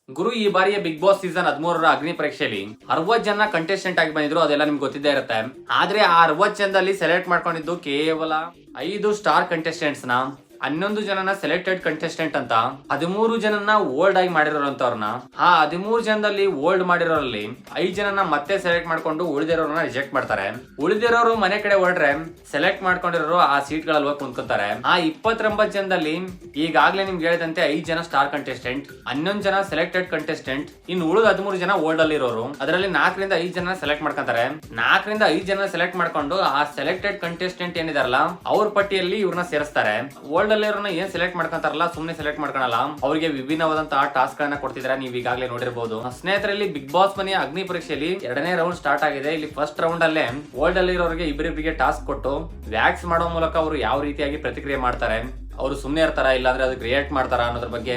ಗುರು ಈ ಬಾರಿಯ big boss season 13ರ ಅಗ್ನಿ ಪರೀಕ್ಷೆಯಲ್ಲಿ 60 ಜನ ಕಂಟೆಸ್ಟೆಂಟ್ ಆಗಿ ಬಂದಿದ್ರು. ಅದೆಲ್ಲ ನಿಮ್ಗೆ ಗೊತ್ತಿದ್ದೇ ಇರುತ್ತೆ. ಆದ್ರೆ ಆ 60 ಜನದಲ್ಲಿ ಸೆಲೆಕ್ಟ್ ಮಾಡ್ಕೊಂಡಿದ್ದು ಕೇವಲ 5 ಸ್ಟಾರ್ ಕಂಟೆಸ್ಟೆಂಟ್ಸ್ ನ, 11 ಜನನ ಸೆಲೆಕ್ಟೆಡ್ ಕಂಟೆಸ್ಟೆಂಟ್ ಅಂತ, 13 ಜನನ ಓಲ್ಡ್ ಆಗಿ ಮಾಡಿರೋರಂತವ್ರನ್ನ. ಆ 13 ಜನದಲ್ಲಿ ಓಲ್ಡ್ ಮಾಡಿರೋರಲ್ಲಿ 5 ಜನನ ಮತ್ತೆ ಸೆಲೆಕ್ಟ್ ಮಾಡ್ಕೊಂಡು ಉಳಿದಿರೋರನ್ನ ರಿಜೆಕ್ಟ್ ಮಾಡ್ತಾರೆ. ಉಳಿದಿರೋರು ಮನೆ ಕಡೆ ಹೊರಟ್ರೆ ಸೆಲೆಕ್ಟ್ ಮಾಡ್ಕೊಂಡಿರೋರು ಆ ಸೀಟ್ ಗಳಲ್ಲಿ ಹೋಗಿ ಕುಂತ್ಕೊತಾರೆ. ಆ 29 ಜನದಲ್ಲಿ ಈಗಾಗ್ಲೇ ನಿಮ್ಗೆ ಹೇಳಿದಂತೆ 5 ಜನ ಸ್ಟಾರ್ ಕಂಟೆಸ್ಟೆಂಟ್, 11 ಜನ ಸೆಲೆಕ್ಟೆಡ್ ಕಂಟೆಸ್ಟೆಂಟ್, ಇನ್ನು ಉಳಿದ 13 ಜನ ಓಲ್ಡ್ ಅಲ್ಲಿ ಇರೋರು. ಅದರಲ್ಲಿ 4 ರಿಂದ 5 ಜನ ಸೆಲೆಕ್ಟ್ ಮಾಡ್ಕೊಂತಾರೆ. 4 ರಿಂದ 5 ಜನ ಸೆಲೆಕ್ಟ್ ಮಾಡ್ಕೊಂಡು ಆ ಸೆಲೆಕ್ಟೆಡ್ ಕಂಟೆಸ್ಟೆಂಟ್ ಏನಿದಾರಲ್ಲ ಅವ್ರ ಪಟ್ಟಿಯಲ್ಲಿ ಇವ್ರನ್ನ ಸೇರಿಸ್ತಾರೆ. ಓಲ್ಡ್ ಅಲ್ಲಿರೋನ ಏನ್ ಸೆಲೆಕ್ಟ್ ಮಾಡ್ಕೊಂತಾರಲ್ಲ, ಸುಮ್ನೆ ಸೆಲೆಕ್ಟ್ ಮಾಡ್ಕೊಳಲ್ಲ, ಅವರಿಗೆ ವಿಭಿನ್ನವಾದಂತಹ ಟಾಸ್ಕ್ ಗಳನ್ನ ಕೊಡ್ತಿದ್ರೆ ನೀವು ಈಗಾಗಲೇ ನೋಡಿರಬಹುದು. ಸ್ನೇಹಿತರಲ್ಲಿ ಬಿಗ್ ಬಾಸ್ ಮನೆಯ ಅಗ್ನಿ ಪರೀಕ್ಷೆಯಲ್ಲಿ 2ನೇ ರೌಂಡ್ ಸ್ಟಾರ್ಟ್ ಆಗಿದೆ. ಇಲ್ಲಿ ಫಸ್ಟ್ ರೌಂಡ್ ಅಲ್ಲೇ ಓಲ್ಡ್ ಅಲ್ಲಿರೋರಿಗೆ ಇಬ್ಬರಿಬ್ಬರಿಗೆ ಟಾಸ್ಕ್ ಕೊಟ್ಟು ವ್ಯಾಕ್ಸ್ ಮಾಡೋ ಮೂಲಕ ಅವರು ಯಾವ ರೀತಿಯಾಗಿ ಪ್ರತಿಕ್ರಿಯೆ ಮಾಡ್ತಾರೆ, ಅವರು ಸುಮ್ನೆ ಇರ್ತಾರ ಇಲ್ಲಾಂದ್ರೆ ಅದಕ್ಕೆ ರಿಯಾಕ್ಟ್ ಮಾಡ್ತಾರ ಅನ್ನೋದ್ರ ಬಗ್ಗೆ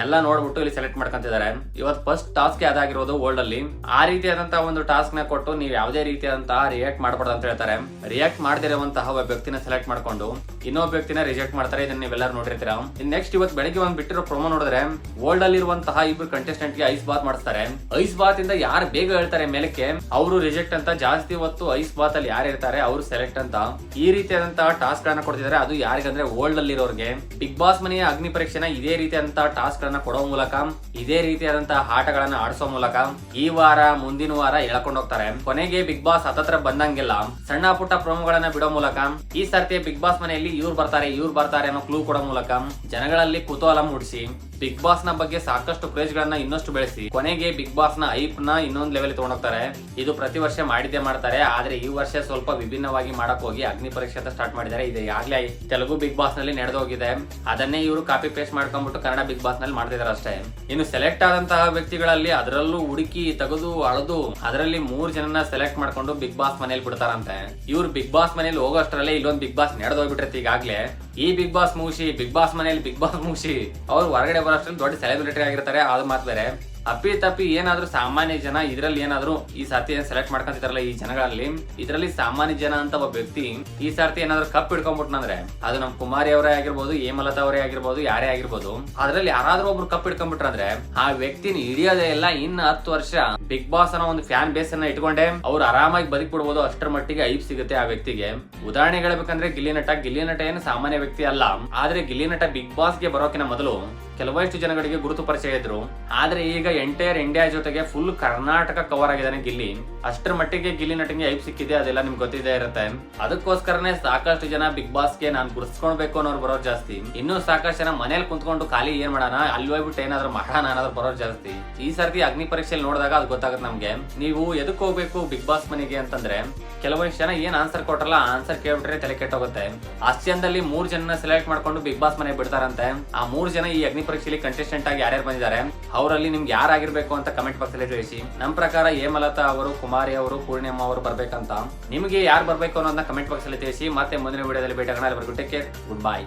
ಎಲ್ಲ ನೋಡ್ಬಿಟ್ಟು ಇಲ್ಲಿ ಸೆಲೆಕ್ಟ್ ಮಾಡ್ಕೊಂತಿದ್ದಾರೆ. ಇವತ್ತು ಫಸ್ಟ್ ಟಾಸ್ಕ್ ಅದಾಗಿರೋದು ಓಲ್ಡ್ ಅಲ್ಲಿ. ಆ ರೀತಿಯಾದಂತಹ ಒಂದು ಟಾಸ್ಕ್ ನ ಕೊಟ್ಟು ನೀವು ಯಾವುದೇ ರೀತಿಯಾದಂತಹ ರಿಯಾಕ್ಟ್ ಮಾಡಬಾರ್ದು ಅಂತ ಹೇಳ್ತಾರೆ. ರಿಯಾಕ್ಟ್ ಮಾಡದಿರುವಂತಹ ಒಬ್ಬ ವ್ಯಕ್ತಿನ ಸೆಲೆಕ್ಟ್ ಮಾಡ್ಕೊಂಡು ಇನ್ನೊಬ್ಬ ವ್ಯಕ್ತಿನ ರಿಜೆಕ್ಟ್ ಮಾಡ್ತಾರೆ. ಇದನ್ನ ನೀವೆಲ್ಲರೂ ನೋಡಿರ್ತೀರಾ. ನೆಕ್ಸ್ಟ್ ಇವತ್ತು ಬೆಳಿಗ್ಗೆ ಒಂದು ಬಿಟ್ಟಿರೋ ಪ್ರೊಮೋ ನೋಡಿದ್ರೆ ಓಲ್ಡ್ ಅಲ್ಲಿ ಇರುವಂತಹ ಇಬ್ಬರು ಕಂಟೆಸ್ಟೆಂಟ್ ಗೆ ಐಸ್ ಬಾತ್ ಮಾಡಿಸ್ತಾರೆ. ಐಸ್ ಬಾತ್ ಇಂದ ಯಾರು ಬೇಗ ಹೇಳ್ತಾರೆ ಮೇಲಕ್ಕೆ ಅವರು ರಿಜೆಕ್ಟ್ ಅಂತ, ಜಾಸ್ತಿ ಹೊತ್ತು ಐಸ್ ಬಾತ್ ಅಲ್ಲಿ ಯಾರು ಇರ್ತಾರೆ ಅವರು ಸೆಲೆಕ್ಟ್ ಅಂತ ಈ ರೀತಿಯಾದಂತಹ ಟಾಸ್ಕ್ ಗಳನ್ನ ಕೊಡ್ತಿದ್ದಾರೆ. ಅದು ಯಾರಿಗಂದ್ರೆ ಓಲ್ಡ್ ಅಲ್ಲಿ ಇರೋರಿಗೆ. ಬಿಗ್ ಬಾಸ್ ಮನೆಯ ಅಗ್ನಿ ಪರೀಕ್ಷೆನ ಇದೇ ರೀತಿಯಾದಂತಹ ಟಾಸ್ಕ್ ಗಳನ್ನ ಕೊಡೋ ಮೂಲಕ, ಇದೇ ರೀತಿಯಾದಂತಹ ಆಟಗಳನ್ನ ಆಡಿಸೋ ಮೂಲಕ ಈ ವಾರ ಮುಂದಿನ ವಾರ ಎಳ್ಕೊಂಡು ಹೋಗ್ತಾರೆ. ಕೊನೆಗೆ ಬಿಗ್ ಬಾಸ್ ಹತ್ತತ್ರ ಬಂದಂಗೆಲ್ಲ ಸಣ್ಣ ಪುಟ್ಟ ಪ್ರೋಮೋಗಳನ್ನ ಬಿಡೋ ಮೂಲಕ ಈ ಸರ್ತಿ ಬಿಗ್ ಬಾಸ್ ಮನೆಯಲ್ಲಿ ಇವ್ರು ಬರ್ತಾರೆ ಅನ್ನೋ ಕ್ಲೂ ಕೊಡೋ ಮೂಲಕ ಜನಗಳಲ್ಲಿ ಕುತೂಹಲ ಮೂಡಿಸಿ ಬಿಗ್ ಬಾಸ್ ನ ಬಗ್ಗೆ ಸಾಕಷ್ಟು ಕ್ರೇಜ್ ಗಳನ್ನ ಇನ್ನಷ್ಟು ಬೆಳೆಸಿ ಕೊನೆಗೆ ಬಿಗ್ ಬಾಸ್ ನ ಹೈಪ್ ನ ಇನ್ನೊಂದು ಲೆವೆಲ್ ತಗೊಂಡೋಗ್ತಾರೆ. ಇದು ಪ್ರತಿ ವರ್ಷ ಮಾಡಿದ್ದೇ ಮಾಡ್ತಾರೆ. ಆದ್ರೆ ಈ ವರ್ಷ ಸ್ವಲ್ಪ ವಿಭಿನ್ನವಾಗಿ ಮಾಡಕ್ ಹೋಗಿ ಅಗ್ನಿ ಪರೀಕ್ಷೆ ಅಂತ ಸ್ಟಾರ್ಟ್ ಮಾಡಿದ್ದಾರೆ. ಇದು ಆಗ್ಲೇ ತೆಲುಗು ಬಿಗ್ ಬಾಸ್ ನಲ್ಲಿ ನಡೆದೋಗಿದೆ. ಅದನ್ನೇ ಇವರು ಕಾಪಿ ಪೇಸ್ಟ್ ಮಾಡ್ಕೊಂಡ್ಬಿಟ್ಟು ಕನ್ನಡ ಬಿಗ್ ಬಾಸ್ ನಲ್ಲಿ ಮಾಡ್ತಿದ್ದಾರೆ ಅಷ್ಟೇ. ಇನ್ನು ಸೆಲೆಕ್ಟ್ ಆದಂತಹ ವ್ಯಕ್ತಿಗಳಲ್ಲಿ ಅದರಲ್ಲೂ ಹುಡುಕಿ ತೆಗೆದು ಅಳದು ಅದರಲ್ಲಿ 3 ಜನನ ಸೆಲೆಕ್ಟ್ ಮಾಡ್ಕೊಂಡು ಬಿಗ್ ಬಾಸ್ ಮನೇಲಿ ಬಿಡ್ತಾರಂತೆ. ಇವ್ರು ಬಿಗ್ ಬಾಸ್ ಮನೇಲಿ ಹೋಗೋಷ್ಟರಲ್ಲೇ ಇಲ್ಲೊಂದು ಬಿಗ್ ಬಾಸ್ ನಡೆದೋಗ್ಬಿಟ್ಟಿರ್ತಿ. ಈಗಾಗ್ಲೇ ಈ ಬಿಗ್ ಬಾಸ್ ಮುಗಿಸಿ ಬಿಗ್ ಬಾಸ್ ಮನೇಲಿ ಬಿಗ್ ಬಾಸ್ ಮುಗಿಸಿ ಅವ್ರು ಹೊರಗಡೆ ಬರೋಷ್ಟ್ರಲ್ಲಿ ದೊಡ್ಡ ಸೆಲೆಬ್ರಿಟಿ ಆಗಿರ್ತಾರೆ. ಅದು ಮಾತು ಬೇರೆ. ಅಪ್ಪಿ ತಪ್ಪಿ ಏನಾದ್ರೂ ಸಾಮಾನ್ಯ ಜನ ಇದ್ರಲ್ಲಿ ಏನಾದ್ರು ಈ ಸರ್ತಿ ಸೆಲೆಕ್ಟ್ ಮಾಡ್ಕೊಂತಿದಾರಲ್ಲ ಈ ಜನಗಳಲ್ಲಿ, ಇದ್ರಲ್ಲಿ ಸಾಮಾನ್ಯ ಜನ ಅಂತ ಒಬ್ಬ ವ್ಯಕ್ತಿ ಈ ಸರ್ತಿ ಏನಾದ್ರು ಕಪ್ ಹಿಡ್ಕೊಂಡ್ಬಿಟ್ನಂದ್ರೆ ಅದು ನಮ್ ಕುಮಾರಿ ಅವರೇ ಆಗಿರ್ಬೋದು, ಹೇಮಲತಾ ಅವರೇ ಆಗಿರ್ಬೋದು, ಯಾರೇ ಆಗಿರ್ಬೋದು, ಅದ್ರಲ್ಲಿ ಯಾರಾದ್ರೂ ಒಬ್ರು ಕಪ್ ಹಿಡ್ಕೊಂಡ್ಬಿಟ್ರಂದ್ರೆ ಆ ವ್ಯಕ್ತಿನ ಹಿಡಿಯೋದೇ ಇಲ್ಲ. ಇನ್ನು 10 ವರ್ಷ ಬಿಗ್ ಬಾಸ್ ಅನ್ನೋ ಒಂದು ಫ್ಯಾನ್ ಬೇಸ್ ಅನ್ನ ಇಟ್ಕೊಂಡೆ ಅವ್ರು ಆರಾಮಾಗಿ ಬದುಕ್ಬಿಡ್ಬೋದು. ಅಷ್ಟರ ಮಟ್ಟಿಗೆ ಐಪ್ ಸಿಗುತ್ತೆ ಆ ವ್ಯಕ್ತಿಗೆ. ಉದಾಹರಣೆ ಹೇಳ್ಬೇಕಂದ್ರೆ ಗಿಲ್ಲಿ ನಟ ಏನು ಸಾಮಾನ್ಯ ವ್ಯಕ್ತಿ ಅಲ್ಲ. ಆದ್ರೆ ಗಿಲ್ಲಿ ನಟ ಬಿಗ್ ಬಾಸ್ ಗೆ ಬರೋಕಿನ ಮೊದಲು ಕೆಲವಷ್ಟು ಜನಗಳಿಗೆ ಗುರುತು ಪರಿಚಯ ಇದ್ರು. ಆದ್ರೆ ಈಗ ಎಂಟೈರ್ ಇಂಡಿಯಾ ಜೊತೆಗೆ ಫುಲ್ ಕರ್ನಾಟಕ ಕವರ್ ಆಗಿದ್ದಾನೆ ಗಿಲ್ಲಿ. ಅಷ್ಟರ ಮಟ್ಟಿಗೆ ಗಿಲ್ಲಿ ನಟಿಗೆ ಐಪ್ ಸಿಕ್ಕಿದೆ. ಅದೆಲ್ಲ ನಿಮ್ಗೆ ಗೊತ್ತಿದೆ ಇರುತ್ತೆ. ಅದಕ್ಕೋಸ್ಕರನೇ ಸಾಕಷ್ಟು ಜನ ಬಿಗ್ ಬಾಸ್ ಗೆ ನಾನು ಗುರ್ಸ್ಕೊಳ್ಬೇಕು ಅನ್ನೋರು ಬರೋರು ಜಾಸ್ತಿ. ಇನ್ನೂ ಸಾಕಷ್ಟು ಜನ ಮನೇಲಿ ಕುಂತ್ಕೊಂಡು ಖಾಲಿ ಏನ್ ಮಾಡೋಣ ಅಲ್ಲಿ ಹೋಗ್ಬಿಟ್ಟು ಏನಾದ್ರು ಮಾಡೋಣ ಅನ್ನೋರು ಬರೋರು ಜಾಸ್ತಿ. ಈ ಸರ್ತಿ ಅಗ್ನಿ ಪರೀಕ್ಷೆಯಲ್ಲಿ ನೋಡಿದಾಗ ಅದು ಗೊತ್ತಾಗುತ್ತೆ ನಮ್ಗೆ. ನೀವು ಎದಕ್ ಹೋಗ್ಬೇಕು ಬಿಗ್ ಬಾಸ್ ಮನೆಗೆ ಅಂತಂದ್ರೆ ಕೆಲವೊಂದು ಜನ ಏನ್ ಆನ್ಸರ್ ಕೊಟ್ರಲ್ಲ ಆನ್ಸರ್ ಕೇಳ್ಬಿಟ್ರೆ ತಲೆ ಕೆಟ್ಟೋಗುತ್ತೆ. ಅಷ್ಟು ಜನದಲ್ಲಿ 3 ಜನನ ಸೆಲೆಕ್ಟ್ ಮಾಡ್ಕೊಂಡು ಬಿಗ್ ಬಾಸ್ ಮನೆ ಬಿಡ್ತಾರಂತೆ. ಆ 3 ಜನ ಈ ಅಗ್ನಿ ಪರೀಕ್ಷೆಯಲ್ಲಿ ಕಂಟೆಸ್ಟೆಂಟ್ ಆಗಿ ಯಾರ್ಯಾರು ಬಂದಿದ್ದಾರೆ ಅವರಲ್ಲಿ ನಿಮ್ಗೆ ಯಾರಾಗಿರ್ಬೇಕು ಅಂತ ಕಮೆಂಟ್ ಬಾಕ್ಸ್ ಅಲ್ಲಿ ತಿಳಿಸಿ. ನಮ್ಮ ಪ್ರಕಾರ ಹೇಮಲತಾ ಅವರು, ಕುಮಾರಿ ಅವರು, ಪೂರ್ಣಿಮಾ ಅವರು ಬರ್ಬೇಕಂತ. ನಿಮಗೆ ಯಾರು ಬರ್ಬೇಕು ಅನ್ನೋದನ್ನ ಕಮೆಂಟ್ ಬಾಕ್ಸ್ ಅಲ್ಲಿ ತಿಳಿಸಿ. ಮತ್ತೆ ಮುಂದಿನ ವಿಡಿಯೋದಲ್ಲಿ ಭೇಟಿ ಆಗೋಣ. ಎಲ್ಲರಿಗೂ ಟೇಕ್ ಕೇರ್, ಗುಡ್ ಬೈ.